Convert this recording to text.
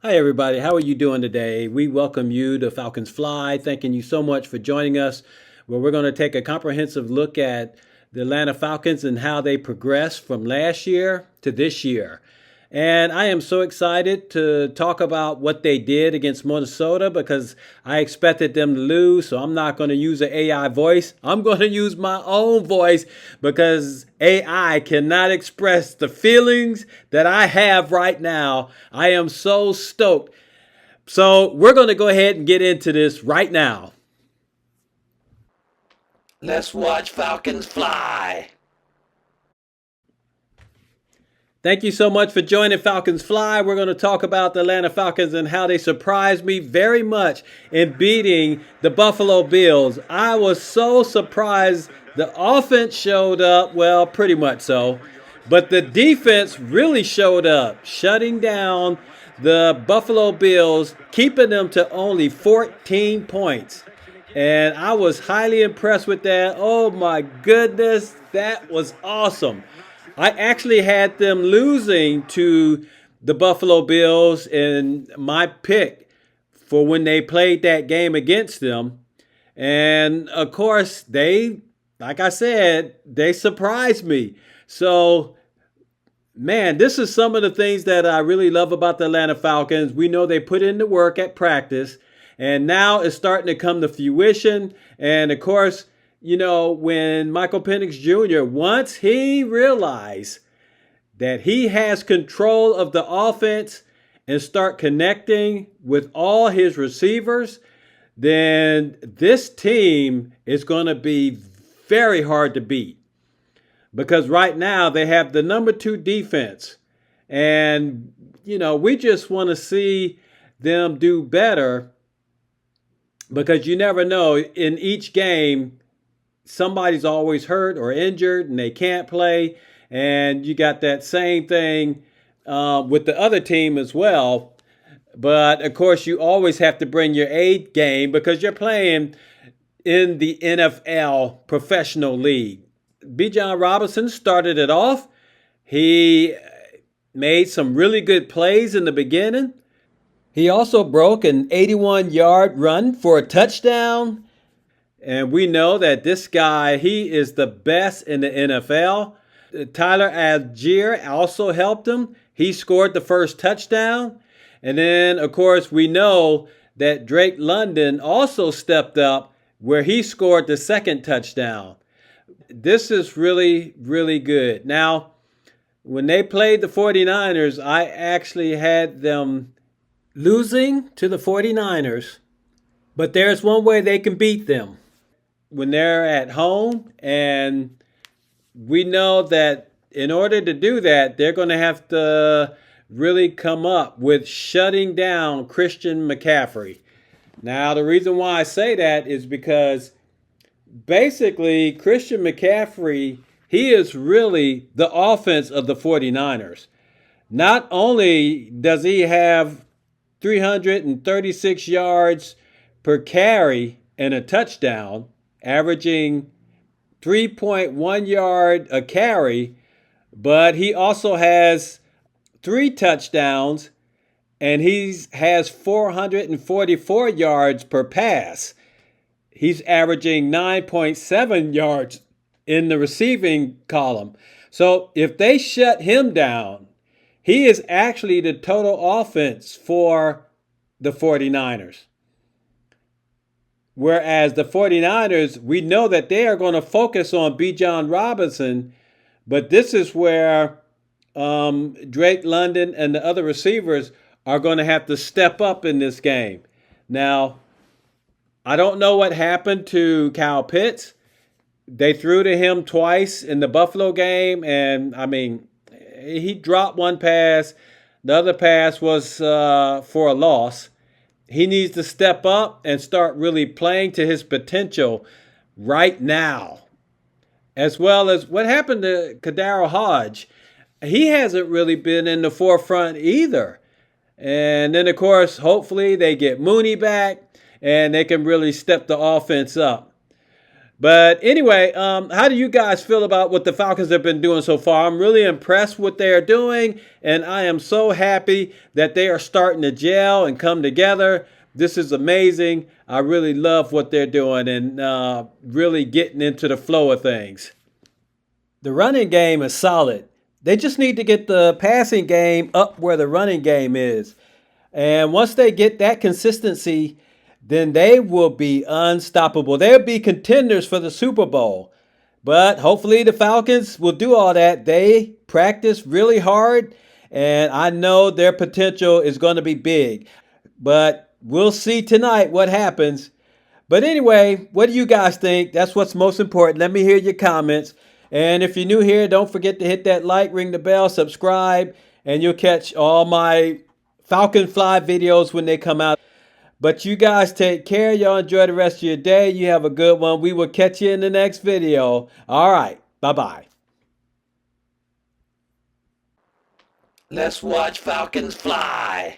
Hi, everybody. How are you doing today? We welcome you to Falcons Fly. Thanking you so much for joining us, where we're going to take a comprehensive look at the Atlanta Falcons and how they progressed from last year to this year. And I am so excited to talk about what they did against Minnesota because I expected them to lose. So I'm not going to use an AI voice. I'm going to use my own voice because AI cannot express the feelings that I have right now. I am so stoked. So we're going to go ahead and get into this right now. Let's watch Falcons fly. Thank you so much for joining Falcons Fly. We're going to talk about the Atlanta Falcons and how they surprised me very much in beating the Buffalo Bills. I was so surprised. The offense showed up, well, pretty much so. But the defense really showed up, shutting down the Buffalo Bills, keeping them to only 14 points. And I was highly impressed with that. Oh my goodness, that was awesome. I actually had them losing to the Buffalo Bills in my pick for when they played that game against them. And of course, like I said, they surprised me. So, man, this is some of the things that I really love about the Atlanta Falcons. We know they put in the work at practice, and now it's starting to come to fruition. And of course, when Michael Penix Jr., once he realized that he has control of the offense and start connecting with all his receivers, then this team is going to be very hard to beat. Because right now they have the number 2 defense. And, we just want to see them do better because you never know. In each game, somebody's always hurt or injured and they can't play. And you got that same thing with the other team as well. But of course, you always have to bring your A game because you're playing in the NFL professional league. Bijan Robinson started it off. He made some really good plays in the beginning. He also broke an 81-yard run for a touchdown. And we know that this guy, he is the best in the NFL. Tyler Algier also helped him. He scored the first touchdown. And then, of course, we know that Drake London also stepped up where he scored the second touchdown. This is really, really good. Now, when they played the 49ers, I actually had them losing to the 49ers. But there's one way they can beat them. When they're at home, and we know that in order to do that, they're going to have to really come up with shutting down Christian McCaffrey. Now, the reason why I say that is because basically Christian McCaffrey, he is really the offense of the 49ers. Not only does he have 336 yards per carry and a touchdown, averaging 3.1 yard a carry, but he also has 3 touchdowns and he has 444 yards per pass. He's averaging 9.7 yards in the receiving column. So if they shut him down, he is actually the total offense for the 49ers. Whereas the 49ers, we know that they are going to focus on Bijan Robinson, but this is where Drake London and the other receivers are going to have to step up in this game. Now, I don't know what happened to Kyle Pitts. They threw to him twice in the Buffalo game, and he dropped one pass. The other pass was for a loss. He needs to step up and start really playing to his potential right now. As well as what happened to Kadaro Hodge. He hasn't really been in the forefront either. And then, of course, hopefully they get Mooney back and they can really step the offense up. But anyway, how do you guys feel about what the Falcons have been doing so far? I'm really impressed with what they're doing, and I am so happy that they are starting to gel and come together. This is amazing. I really love what they're doing and really getting into the flow of things. The running game is solid. They just need to get the passing game up where the running game is. And once they get that consistency, then they will be unstoppable. They'll be contenders for the Super Bowl. But hopefully the Falcons will do all that. They practice really hard, and I know their potential is going to be big. But we'll see tonight what happens. But anyway, what do you guys think? That's what's most important. Let me hear your comments. And if you're new here, don't forget to hit that like, ring the bell, subscribe, and you'll catch all my Falcon Fly videos when they come out. But you guys take care. Y'all enjoy the rest of your day. You have a good one. We will catch you in the next video. All right. Bye-bye. Let's watch Falcons fly.